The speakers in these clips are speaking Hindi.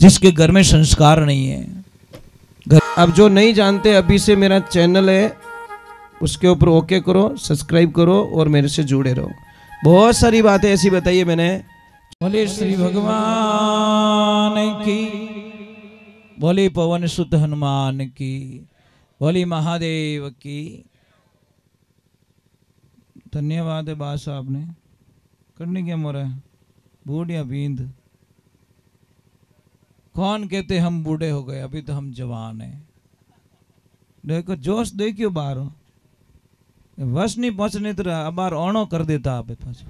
जिसके घर में संस्कार नहीं है। अब जो नहीं जानते, अभी से मेरा चैनल है, उसके ऊपर ओके करो, सब्सक्राइब करो और मेरे से जुड़े रहो। बहुत सारी बातें ऐसी बताई मैंने। बोले श्री भगवान की, बोले पवन सुत हनुमान की, बोले महादेव की। धन्यवाद है बात साहब ने। करने क्या मोरा बूढ़ या बींद? कौन कहते हम बूढ़े हो गए, अभी तो हम जवान हैं। देखो जोश देखियो बाहर बस नहीं पहुंचने तो बार ओणो कर देता आप पास।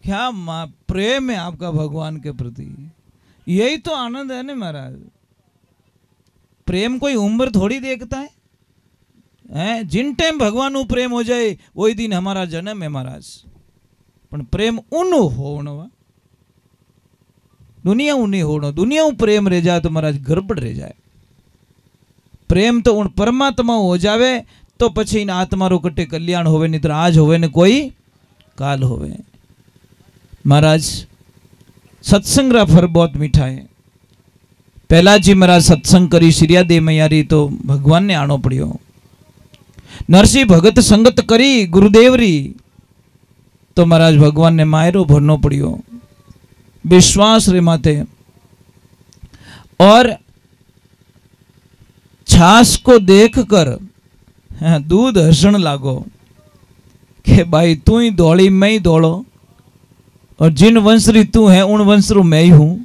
क्या प्रेम है आपका भगवान के प्रति, यही तो आनंद है ना महाराज। प्रेम कोई उम्र थोड़ी देखता है, जिन टाइम भगवान उ प्रेम हो जाए वही दिन हमारा जन्म है महाराज। पण प्रेम उन होनो, दुनिया उ नहीं होनो। दुनिया उ प्रेम रह जाए तो महाराज गड़बड़ रह जाए। प्रेम तो उन परमात्मा हो जावे तो पछी इन आत्मा रो कटे कल्याण होवे, नहीं तो आज होवे ने कोई काल होवे। महाराज सत्संग रा फर बहुत मीठा है। पहला जी महाराज सत्संग करी श्रिया दे मैयारी तो भगवान ने आनो पड़ियो। नरसिंह भगत संगत करी गुरुदेव री तो महाराज भगवान ने मायरो भरनो पड़ियो। विश्वास रे माथे और छाछ को देखकर दूध हसण लागो कि भाई तू ही दौड़ी मैं ही दौड़ो, और जिन वंशरी तू है उन वंशरू मैं ही हूं।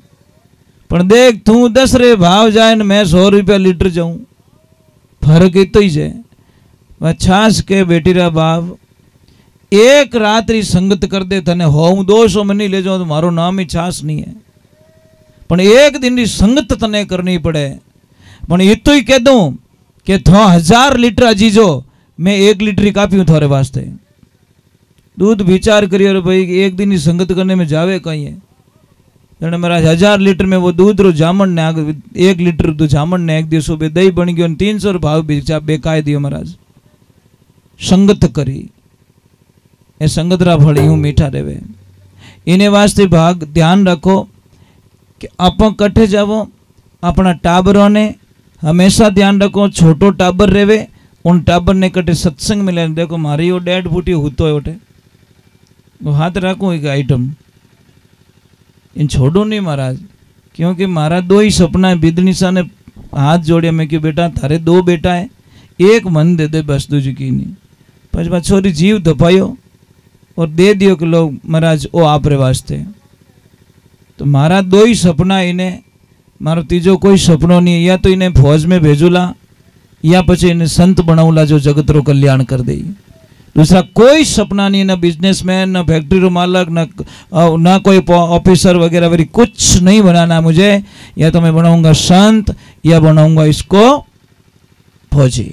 पर देख तू 10 रे भाव जाए न मैं 100 रुपया लीटर जाऊं, फर्क इतो ही है। वह छाछ के बेटी रा बाप एक रात्रि संगत कर दे तने हो 200 में नहीं ले जाओ तो मारो नाम ही छाछ नहीं है। पण एक दिन की संगत तने करनी पड़े। पण इतो ही कह दूं कि थो 1000 लीटर अजीजो मैं 1 लीटर ही कापी हूं थारे वास्ते। दूध विचार करियो रे भाई, एक दिन ही संगत करने में जावे कहीं है। जने महाराज 1000 लीटर में वो दूध रो जामन ने 1 लीटर दूध जामन ने एक दिवस बे दही बन गयो 300 भाव बेचा बेकाय दियो महाराज। संगत करी ए संगत रा फल यूं मीठा रेवे। इने वास्ते भाग ध्यान रखो कि आप कट्ठे जावो, अपना टाबरों ने हमेशा ध्यान रखो। छोटो टाबर रेवे उन टाबर ने कटे सत्संग मिले। देखो मारी वो 1.5 फुटी होतो है उठे वो हाथ रखो एक आइटम इन छोड़ो नहीं महाराज, क्योंकि मारा 2 ही सपना है। बिदनीसा ने हाथ जोड़े, मैं कि बेटा थारे 2 बेटा है, एक मन दे दे बस, दूजी की नहीं। पछ छोरी जीव दफायो और दे दियो कि लोग महाराज ओ आप रे वास्ते। तो मारा 2 ही सपना, इन्हें मारो तीजो कोई सपनों नहीं है। या तो इन्हें फौज में भेजूला या पछी इन्हें संत बनाऊला जो जगत रो कल्याण कर दे। दूसरा कोई सपना नहीं, ना बिजनेसमैन, ना फैक्ट्री रो मालक, ना कोई ऑफिसर वगैरह वगैरह कुछ नहीं बनाना मुझे। या तो मैं बनाऊंगा संत या बनाऊंगा इसको फौजी,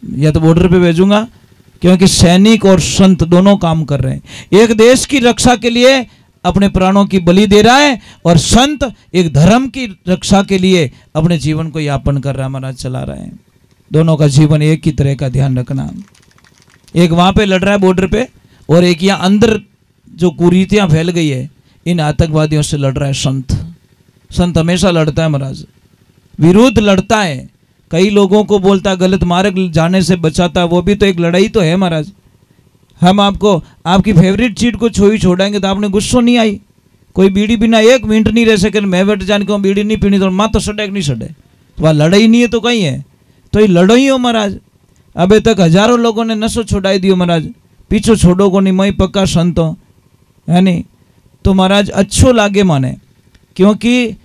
या तो बॉर्डर पे भेजूंगा, क्योंकि सैनिक और संत दोनों काम कर रहे हैं। एक देश की रक्षा के लिए अपने प्राणों की बलि दे रहा है और संत एक धर्म की रक्षा के लिए अपने जीवन को यापन कर रहा है, महाराज चला रहा है। दोनों का जीवन एक ही तरह का, ध्यान रखना। एक वहां पे लड़ रहा है बॉर्डर पे, और एक यहाँ अंदर जो कुरीतियां फैल गई है इन आतंकवादियों से लड़ रहा है संत। संत हमेशा लड़ता है महाराज, विरुद्ध लड़ता है। कई लोगों को बोलता है गलत मार्ग जाने से बचाता है, वो भी तो एक लड़ाई तो है महाराज। हम आपको आपकी फेवरेट चीज को छोड़ेंगे तो आपने गुस्सो नहीं आई। कोई बीड़ी बिना 1 मिनट नहीं रह सके, मैं बैठ जान को बीड़ी नहीं पीनी तो माँ तो सड़े नहीं सड़े, वह लड़ाई नहीं है तो कहीं है। तो ये लड़ो ही हो महाराज। अबे तक हजारों लोगों ने नशो छोड़ाई दियो महाराज, पीछो छोड़ो को नहीं, मई पक्का संतो है नहीं। तो महाराज अच्छो लागे माने, क्योंकि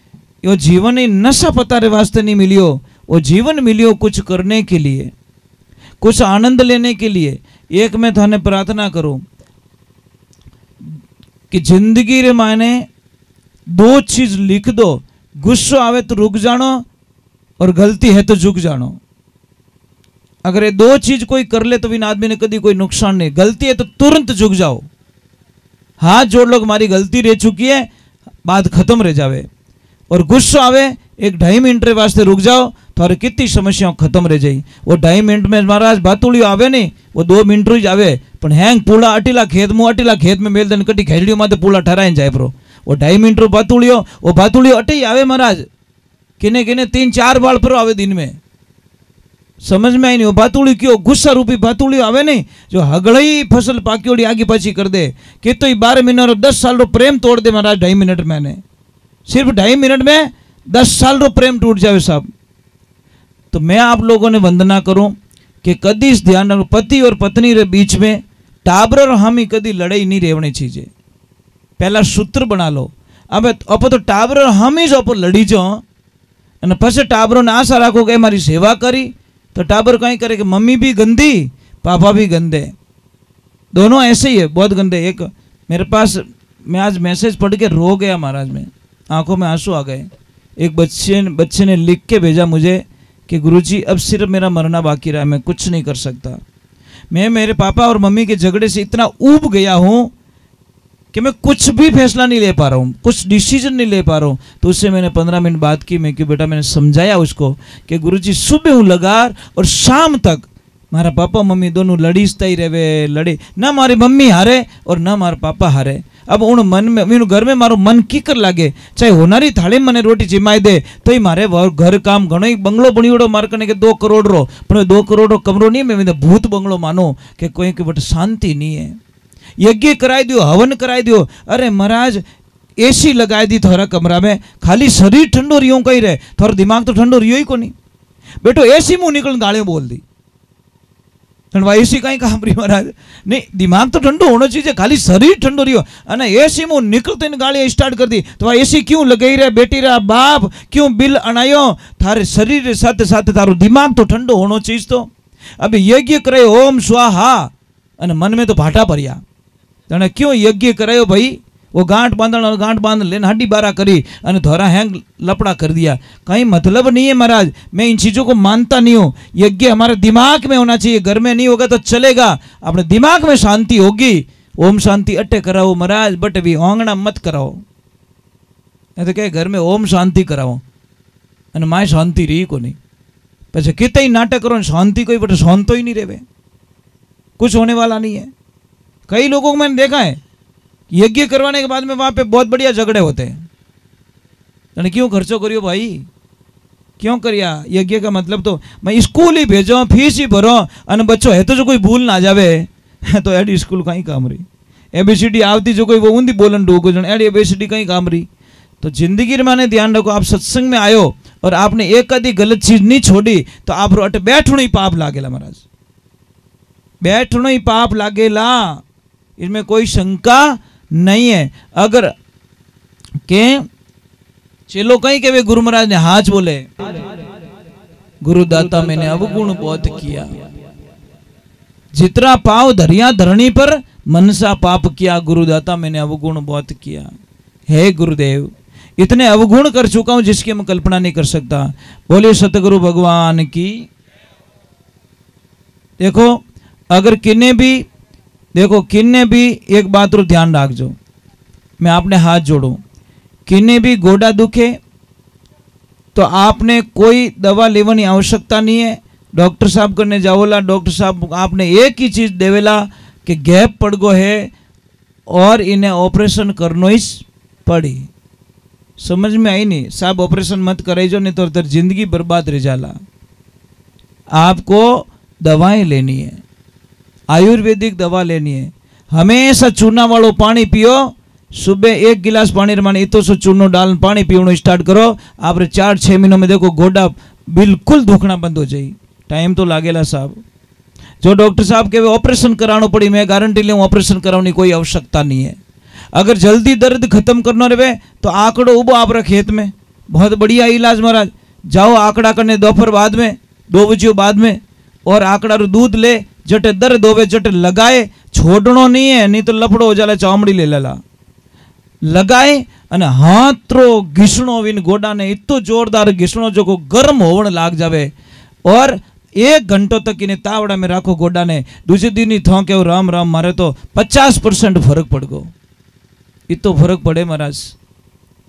यो जीवन ही नशा पतारे वास्ते नहीं मिलियो, वो जीवन मिलियो कुछ करने के लिए, कुछ आनंद लेने के लिए। एक मैं थाने प्रार्थना करूं कि जिंदगी रे मायने 2 चीज लिख दो, गुस्सो आवे तो रुक जानो और गलती है तो झुक जानो। अगर ये 2 चीज कोई कर ले तो बिन आदमी ने कभी कोई नुकसान नहीं। गलती है तो तुरंत झुक जाओ, हाथ जोड़ लो हमारी गलती रह चुकी है, बात खत्म रह जावे। और गुस्सो आवे 1-2.5 मिनट रे वास्ते रुक जाओ, थारे कितनी समस्याओं खत्म रह जाई। वो 2.5 मिनट में महाराज बातुड़ियो आवे नहीं, वो 2 मिनट ही आवे। पण हैंग पूला अटीला खेत में मेल देन कटी खेलड़ियों माते पूला ठहराई जाए परो, वो 2.5 मिनट रो भातुड़ियो, वो भातुड़ियो अटे ही आवे महाराज, किने किने 3-4 बाल पर आवे दिन में, समझ में आई नहीं। वो भातुड़ी क्यों गुस्सा रूपी भातुड़ी आवे नहीं, जो हगड़ई फसल पाकी आगे पाछी कर दे, कि तो 12 महीना रो 10 साल रो प्रेम तोड़ दे महाराज 2.5 मिनट में। सिर्फ 2.5 मिनट में 10 साल रो प्रेम टूट जावे साहब। तो मैं आप लोगों ने वंदना करूं कि कदी इस ध्यान रखो, पति और पत्नी रे बीच में टाबर और हम ही कदी लड़ाई नहीं रेवनी चाहिए। पहला सूत्र बना लो। अब तो टाबर और हम ही जो लड़ी जाओ, पछे टाबरों ने आशा राखो कि हमारी सेवा करी, तो टाबर कहीं करे कि मम्मी भी गंदी पापा भी गंदे, दोनों ऐसे ही है, बहुत गंदे। एक मेरे पास, मैं आज मैसेज पढ़ के रो गया महाराज, में आंखों में आंसू आ गए। एक बच्चे ने लिख के भेजा मुझे कि गुरुजी अब सिर्फ मेरा मरना बाकी रहा है, मैं कुछ नहीं कर सकता। मैं मेरे पापा और मम्मी के झगड़े से इतना ऊब गया हूँ कि मैं कुछ भी फैसला नहीं ले पा रहा हूँ, कुछ डिसीजन नहीं ले पा रहा हूँ। तो उससे मैंने 15 मिनट बात की। मैं क्यों बेटा, मैंने समझाया उसको कि गुरुजी सुबह हूँ लगार और शाम तक मारा पापा मम्मी दोनों लड़ीसता ही रहे, लड़े ना मारी मम्मी हारे और ना मारा पापा हारे। अब उन मन में मीनू घर में मारो मन कीकर लागे, चाहे होनारी थाली मने रोटी जिमाई दे तो ही मारे घर काम घणो बंगलो बणियोड़ो मार कने के 2 करोड़ रो, पण 2 करोड़ रो कमरो नहीं, मैं भूत बंगलो मानो कि कोई के बट शांति नहीं है। यज्ञ कराई दियो, हवन कराई दियो, अरे महाराज एसी लगाई दी थोड़ा कमरा में, खाली शरीर ठंडो रियो कहीं रहे, थोड़ा दिमाग तो ठंडो रियो ही को नहीं। बेटो एसी मुंह निकल गालियां बोल दी, एसी कहीं काम रही महाराज, नहीं दिमाग तो ठंडो होना चाहिए, खाली शरीर ठंडो रियो अने एसी मुंह निकलते गालियां स्टार्ट कर दी। तो एसी क्यों लगाई रहे बेटी रा बाप, क्यों बिल अनायो, थारे शरीर के साथ साथ थारो दिमाग तो ठंडो होना चाहिए। तो अभी यज्ञ करे ओम स्वाहा अने मन में तो भाटा भरिया, तने क्यों यज्ञ करायो भाई, वो गांठ बांध लेने हड्डी बारा करी अने धोरा हैंग लपड़ा कर दिया, कहीं मतलब नहीं है महाराज। मैं इन चीज़ों को मानता नहीं हूँ। यज्ञ हमारे दिमाग में होना चाहिए, घर में नहीं होगा तो चलेगा, अपने दिमाग में शांति होगी। ओम शांति अट्टे कराओ महाराज, बट भी ओंगना मत कराओ। तो क्या घर में ओम शांति कराओ अने माए शांति रही को नहीं, पीछे कितने ही नाटक करो, शांति कोई बट शांतो ही नहीं रहे, कुछ होने वाला नहीं है। कई लोगों को मैंने देखा है यज्ञ करवाने के बाद में वहां पे बहुत बढ़िया झगड़े होते हैं। क्यों खर्चो करियो भाई, क्यों करिया? यज्ञ का मतलब तो मैं स्कूल ही भेजो, फीस ही भरो अने बच्चों है तो जो कोई भूल ना जावे तो एडी स्कूल कहीं काम रही, ABCD आवती जो कोई वो ऊंधी बोलन डूगो जन एडी ABCD कहीं काम रही। तो जिंदगी में ध्यान रखो, आप सत्संग में आयो और आपने एक आधी गलत चीज नहीं छोड़ी तो आप अट बैठनो ही पाप लागेला महाराज, बैठनो ही पाप लागेला, इसमें कोई शंका नहीं है। अगर के चलो कहीं के वे गुरु महाराज ने हाथ बोले, गुरुदाता मैंने अवगुण बहुत किया, जितना पाव धरिया धरणी पर मनसा पाप किया, गुरुदाता मैंने अवगुण बहुत किया। हे गुरुदेव, इतने अवगुण कर चुका हूं जिसकी मैं कल्पना नहीं कर सकता। बोले सतगुरु भगवान की। देखो अगर किन्ने भी, देखो किन्ने भी एक बात रो ध्यान रख जो, मैं आपने हाथ जोड़ू, किन्ने भी गोडा दुखे तो आपने कोई दवा लेवानी आवश्यकता नहीं है। डॉक्टर साहब करने जाओला, डॉक्टर साहब आपने एक ही चीज देवेला कि गैप पड़ गो है और इन्हें ऑपरेशन करनो ही पड़ी। समझ में आई नहीं? साहब ऑपरेशन मत कराइजो नहीं तो जिंदगी बर्बाद रह जाला। आपको दवाएं लेनी है, आयुर्वेदिक दवा लेनी है। हमेशा चूना वालों पानी पियो, सुबह 1 गिलास पानी रमाने इतो सो चूनो डाल पानी पीवनो स्टार्ट करो, आप 4-6 महीनों में देखो गोडा बिल्कुल दुखना बंद हो जाए। टाइम तो लागेला साहब। जो डॉक्टर साहब के ऑपरेशन कराना पड़ी, मैं गारंटी ले ऑपरेशन कराने कोई आवश्यकता नहीं है। अगर जल्दी दर्द खत्म करना रहे तो आंकड़ो उबो आप खेत में, बहुत बढ़िया इलाज महाराज। जाओ आंकड़ा करने दोपहर बाद में, 2 बजे बाद में, और आंकड़ा रो दूध ले, जटे दर्द होवे जटे लगाए, छोड़नो नहीं है, नहीं तो लफड़ो हो जाला, चामड़ी ले लेला लगाए अने हाथ रो घीसणो विन गोडा ने इतो जोरदार घीसणो जो को गर्म होवन लाग जावे, और 1 घंटो तक इन्हें तावड़ा में राखो गोडा ने। दूसरे दिन ही थों के राम राम मारे तो 50% फर्क पड़ गो। इतो फर्क पड़े महाराज,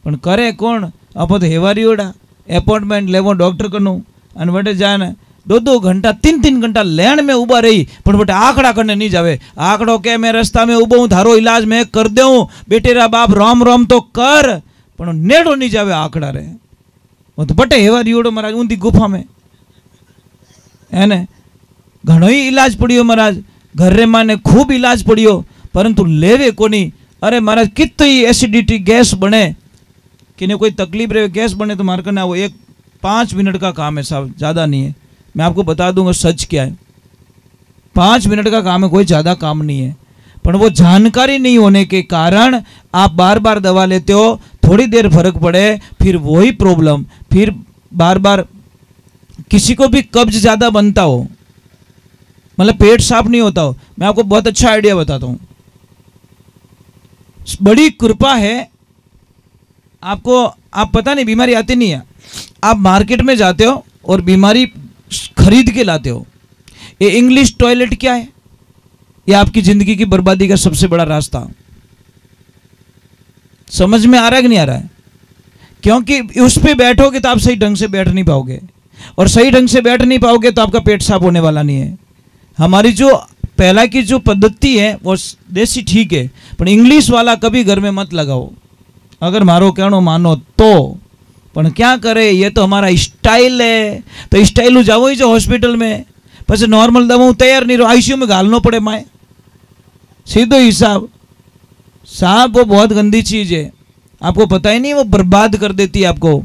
पण करे कौन? आप तो हेवारी ओडा अपॉइंटमेंट लेवो डॉक्टर कनु अने वटे जाए 2-2 घंटा 3-3 घंटा लेन में उबा रही पण बेटे आंकड़ा करने नहीं जावे। आंकड़ो के मैं रस्ता में उबो हूं, थारो इलाज मैं कर देऊं, बेटे रा बाप राम राम तो कर, पण नेड़ो नहीं जावे आंकड़ा रे। वो तो बटे हेवा रियोड़ो महाराज ऊंधी गुफा में है ने घणो ही इलाज पड़ियो महाराज, घर रे माने खूब इलाज पड़ियो परंतु लेवे कोनी। अरे महाराज कितनी एसिडिटी गैस बने कि ने कोई तकलीफ रहे गैस बने तो मार करना वो 5 मिनट का काम है साहब, ज़्यादा नहीं है। मैं आपको बता दूंगा सच क्या है, 5 मिनट का काम है, कोई ज़्यादा काम नहीं है। पर वो जानकारी नहीं होने के कारण आप बार बार दवा लेते हो, थोड़ी देर फर्क पड़े फिर वही प्रॉब्लम, फिर बार बार किसी को भी कब्ज ज़्यादा बनता हो, मतलब पेट साफ नहीं होता हो। मैं आपको बहुत अच्छा आइडिया बताता हूँ, बड़ी कृपा है आपको, आप पता नहीं बीमारी आती नहीं है, आप मार्केट में जाते हो और बीमारी खरीद के लाते हो। ये इंग्लिश टॉयलेट क्या है? ये आपकी जिंदगी की बर्बादी का सबसे बड़ा रास्ता। समझ में आ रहा है कि नहीं आ रहा है? क्योंकि उस पे बैठोगे तो आप सही ढंग से बैठ नहीं पाओगे, और सही ढंग से बैठ नहीं पाओगे तो आपका पेट साफ होने वाला नहीं है। हमारी जो पहला की जो पद्धति है वो देसी ठीक है, पर इंग्लिश वाला कभी घर में मत लगाओ, अगर मारो कहनो मानो तो। पर क्या करे, ये तो हमारा स्टाइल है, तो स्टाइल जाओ ही जो हॉस्पिटल में, પછી नॉर्मल दवा तैयार नहीं रहो, आईसीयू में घालना पड़े माए, सीधो हिसाब। साहब वो बहुत गंदी चीज है, आपको पता ही नहीं, वो बर्बाद कर देती है आपको।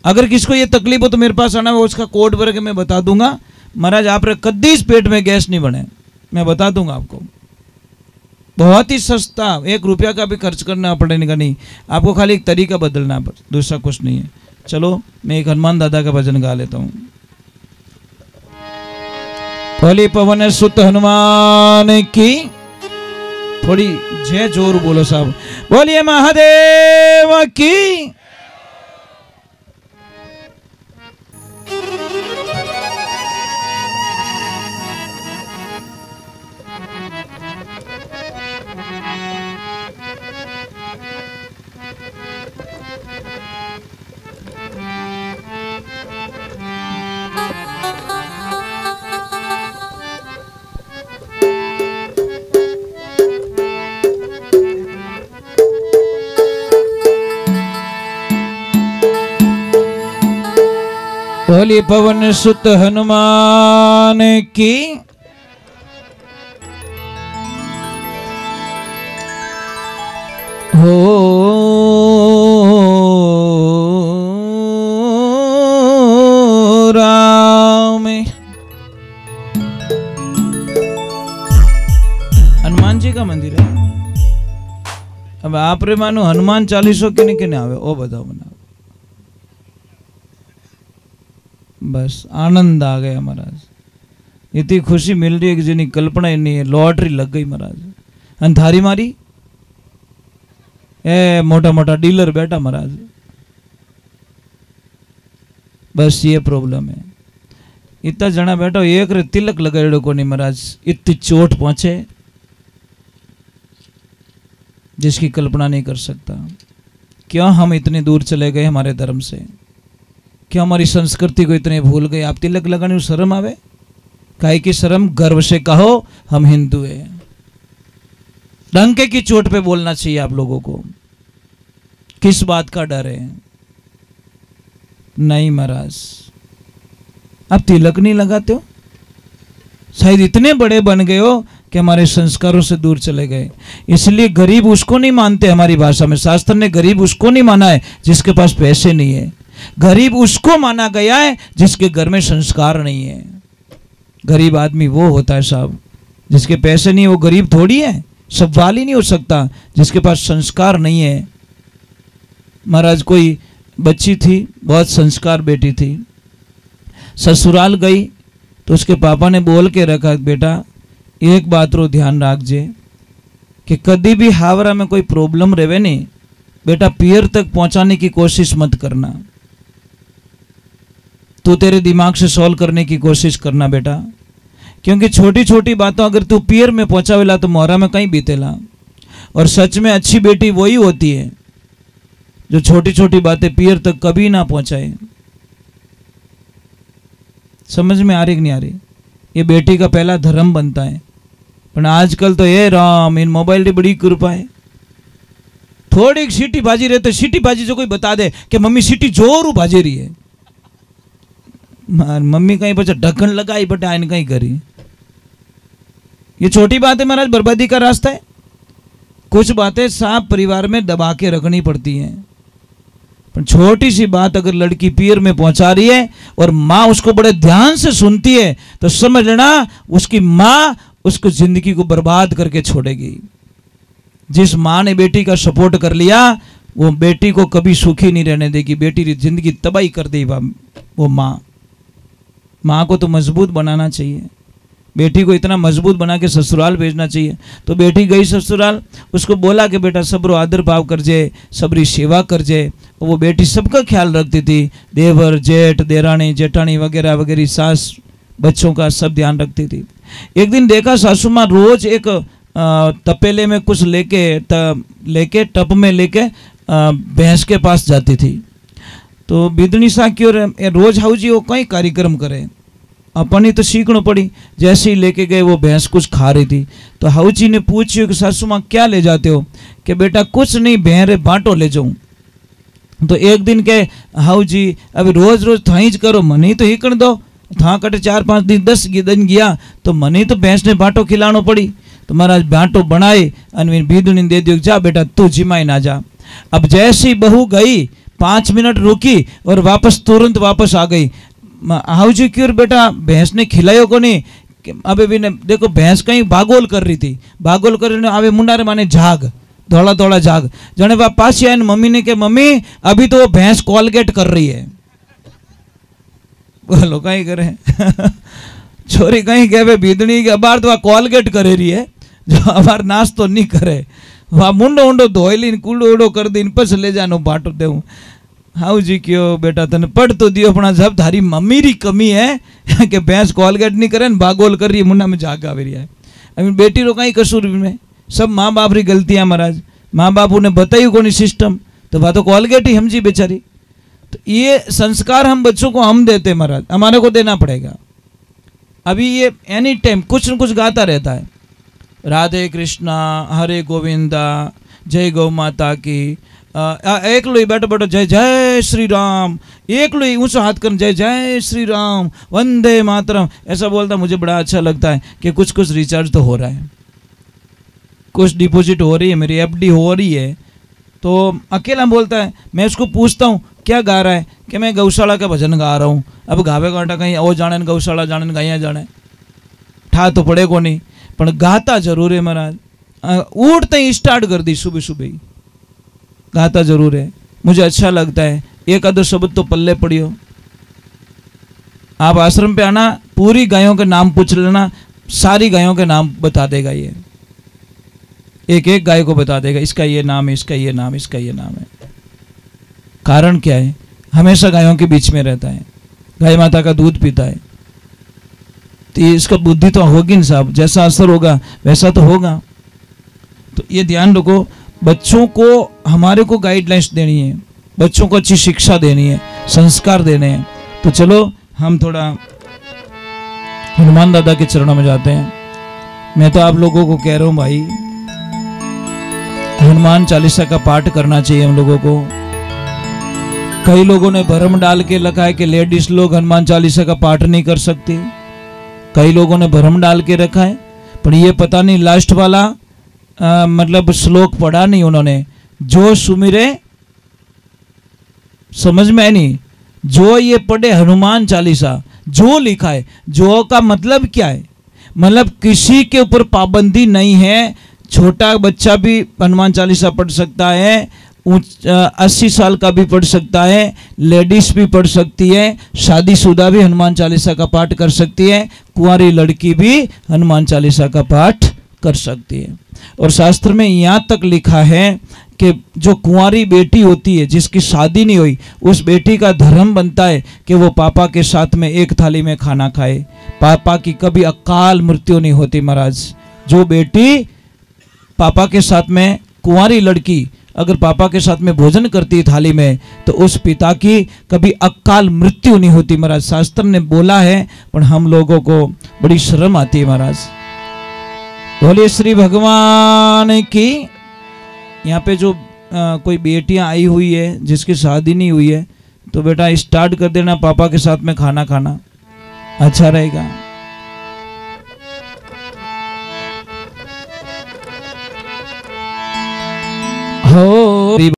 अगर किसको ये तकलीफ हो तो मेरे पास आना, वो उसका कोड भर के मैं बता दूंगा। महाराज आप कदी इस पेट में गैस नहीं बने, मैं बता दूंगा आपको। बहुत ही सस्ता, 1 रुपया का भी खर्च करना पड़ेगा नहीं आपको, खाली एक तरीका बदलना, दूसरा कुछ नहीं है। चलो मैं एक हनुमान दादा का भजन गा लेता हूँ। भोली पवन सुत हनुमान की, थोड़ी जय जोर बोलो साहब, बोलिए महादेव की। बोली पवन सुत हनुमान की, हो राम। हनुमान जी का मंदिर है। अब आप रे मानो हनुमान चालीसो किने किने आवे ओ बताओ बना, बस आनंद आ गया महाराज। इतनी खुशी मिल रही है कि जिनी कल्पना ही नहीं है, लॉटरी लग गई महाराज। अंधारी मारी ए मोटा मोटा डीलर बैठा महाराज, बस ये प्रॉब्लम है। इतना जना बैठा, एक रे तिलक लगाड़ो को नहीं महाराज, इतनी चोट पहुंचे जिसकी कल्पना नहीं कर सकता। क्यों हम इतने दूर चले गए हमारे धर्म से, क्यों हमारी संस्कृति को इतने भूल गए। आप तिलक लगाने में शर्म आवे, काहे की शर्म, गर्व से कहो हम हिंदू हैं। डंके की चोट पे बोलना चाहिए आप लोगों को। किस बात का डर है? नहीं महाराज, आप तिलक नहीं लगाते हो, शायद इतने बड़े बन गए हो कि हमारे संस्कारों से दूर चले गए। इसलिए गरीब उसको नहीं मानते, हमारी भाषा में शास्त्र ने गरीब उसको नहीं माना है जिसके पास पैसे नहीं है। गरीब उसको माना गया है जिसके घर में संस्कार नहीं है। गरीब आदमी वो होता है साहब, जिसके पैसे नहीं, वो गरीब थोड़ी है, सवाल ही नहीं हो सकता जिसके पास संस्कार नहीं है। महाराज कोई बच्ची थी, बहुत संस्कार बेटी थी, ससुराल गई तो उसके पापा ने बोल के रखा, बेटा एक बात रो ध्यान रखजे कि कभी भी हावरा में कोई प्रॉब्लम रहे नहीं, बेटा पियर तक पहुंचाने की कोशिश मत करना। तू तेरे दिमाग से सॉल्व करने की कोशिश करना बेटा, क्योंकि छोटी छोटी बातों अगर तू पियर में पहुंचावेला तो मोहरा में कहीं बीतेला। और सच में अच्छी बेटी वही होती है जो छोटी छोटी बातें पियर तक कभी ना पहुंचाए। समझ में आ रही कि नहीं आ रही? ये बेटी का पहला धर्म बनता है। पर आजकल तो ये राम इन मोबाइल की बड़ी कृपा है। थोड़ी सीटी भाजी रहे तो सीटी भाजी जो कोई बता दे कि मम्मी सीटी जोरू भाजी रही है, मम्मी कहीं बचा ढक्कन लगाई बट आइन कहीं करी। ये छोटी बात है महाराज, बर्बादी का रास्ता है। कुछ बातें साफ परिवार में दबा के रखनी पड़ती हैं। पर छोटी सी बात अगर लड़की पीर में पहुंचा रही है और माँ उसको बड़े ध्यान से सुनती है तो समझ लेना उसकी माँ उसको जिंदगी को बर्बाद करके छोड़ेगी। जिस माँ ने बेटी का सपोर्ट कर लिया वो बेटी को कभी सुखी नहीं रहने देगी, बेटी की जिंदगी तबाही कर देगी वो माँ। माँ को तो मजबूत बनाना चाहिए, बेटी को इतना मजबूत बना के ससुराल भेजना चाहिए। तो बेटी गई ससुराल, उसको बोला कि बेटा सबरो आदर भाव कर जे, सबरी सेवा कर जे। वो बेटी सबका ख्याल रखती थी, देवर जेठ देरानी जेठानी वगैरह वगैरह, सास बच्चों का सब ध्यान रखती थी। एक दिन देखा सासू माँ रोज एक तपेले में कुछ लेके टप में लेके भैंस के पास जाती थी। तो बिदनी सा की और रोज हाउजी वो कई कार्यक्रम करे, अपनी तो सीखना पड़ी। जैसे ही लेके गए वो भैंस कुछ खा रही थी, तो हाउजी ने पूछी कि सासू माँ क्या ले जाते हो? कि बेटा कुछ नहीं, बहरे बांटो ले जाऊं। तो एक दिन के हाउजी अभी रोज रोज थाईज करो, मनी तो ही कर दो। था कटे 4-5 दिन 10 दिन गया तो मनी तो भैंस ने बांटो खिलानो पड़ी। तो महाराज बांटो बनाए अनविन बीदुनी दे दियो, जा बेटा तू जिमाई ना जा। अब जैसी बहू गई 5 मिनट रुकी और वापस तुरंत वापस आ गई। हाउजी क्यों बेटा भैंस ने खिलायो को नहीं? अबे भी ने देखो भैंस कहीं भागोल कर रही थी, भागोल कर रही आवे मुंडारे माने झाग धोला धोला झाग जने बाप पास आए मम्मी ने के मम्मी अभी तो वो भैंस कॉलगेट कर रही है। बोलो कहीं करे छोरी कहीं कहे बीदनी के अबार तो कॉलगेट करे रही है, जो अबार नाश्तो नहीं करे वहाँ मुंडो उंडो धोईली कूड़ो उड़ो कर दी पस ले जानो बाटो दे। हाउ जी क्यों बेटा तने पढ़ तो दियो अपना, जब थारी मम्मी री कमी है कि भैंस कॉलगेट नहीं करे भागोल कर रही है, मुंडा में झाग आवे रही है। अभी बेटी रो कहीं कसूर में, सब माँ बाप री गलतियाँ महाराज। माँ बाप उन्हें बताई कोनी सिस्टम तो वह तो कॉलगेट ही समझी बेचारी। तो ये संस्कार हम बच्चों को हम देते महाराज, हमारे को देना पड़ेगा। अभी ये एनी टाइम कुछ न कुछ गाता रहता है, राधे कृष्णा हरे गोविंदा जय गौ माता की, एक लो बैठो बैठो जय जय श्री राम, एक लो ऊंचा हाथ कर जय जय श्री राम वंदे मातरम, ऐसा बोलता मुझे बड़ा अच्छा लगता है कि कुछ कुछ रिचार्ज तो हो रहा है, कुछ डिपॉजिट हो रही है, मेरी एफडी हो रही है। तो अकेला बोलता है, मैं उसको पूछता हूँ क्या गा रहा है कि मैं गौशाला का भजन गा रहा हूँ। अब गावे गाटा कहीं ओ जाने गौशाला जाने गाइया जाने ठा तो पड़े को नहीं, पर गाता जरूर है महाराज। उठते ही स्टार्ट कर दी सुबह सुबह ही गाता जरूर है, मुझे अच्छा लगता है। एक आधो शब्द तो पल्ले पड़ियो। आप आश्रम पे आना, पूरी गायों के नाम पूछ लेना, सारी गायों के नाम बता देगा ये, एक एक गाय को बता देगा इसका ये नाम है, इसका ये नाम, इसका ये नाम है। कारण क्या है? हमेशा गायों के बीच में रहता है, गाय माता का दूध पीता है, तो इसका बुद्धि तो होगी ना साहब, जैसा असर होगा वैसा तो होगा। तो ये ध्यान रखो, बच्चों को हमारे को गाइडलाइंस देनी है, बच्चों को अच्छी शिक्षा देनी है, संस्कार देने हैं। तो चलो हम थोड़ा हनुमान दादा के चरणों में जाते हैं। मैं तो आप लोगों को कह रहा हूं भाई, हनुमान चालीसा का पाठ करना चाहिए हम लोगों को। कई लोगों ने भरम डाल के रखा है कि लेडीज लोग हनुमान चालीसा का पाठ नहीं कर सकती, कई लोगों ने भरम डाल के रखा है, पर ये पता नहीं लास्ट वाला मतलब श्लोक पढ़ा नहीं उन्होंने। जो सुमिरे समझ में नहीं, जो ये पढ़े हनुमान चालीसा, जो लिखा है, जो का मतलब क्या है? मतलब किसी के ऊपर पाबंदी नहीं है, छोटा बच्चा भी हनुमान चालीसा पढ़ सकता है, 80 साल का भी पढ़ सकता है, लेडीज भी पढ़ सकती है, शादीशुदा भी हनुमान चालीसा का पाठ कर सकती है, कुंवारी लड़की भी हनुमान चालीसा का पाठ कर सकती है। और शास्त्र में यहाँ तक लिखा है कि जो कुंवारी बेटी होती है जिसकी शादी नहीं हुई, उस बेटी का धर्म बनता है कि वो पापा के साथ में एक थाली में खाना खाए, पापा की कभी अकाल मृत्यु नहीं होती महाराज। जो बेटी पापा के साथ में, कुंवारी लड़की अगर पापा के साथ में भोजन करती थाली में तो उस पिता की कभी अकाल मृत्यु नहीं होती महाराज। शास्त्र ने बोला है, पर हम लोगों को बड़ी शर्म आती है महाराज। बोलिए श्री भगवान की। यहाँ पे जो कोई बेटियां आई हुई है जिसकी शादी नहीं हुई है, तो बेटा स्टार्ट कर देना पापा के साथ में खाना खाना, अच्छा रहेगा। हो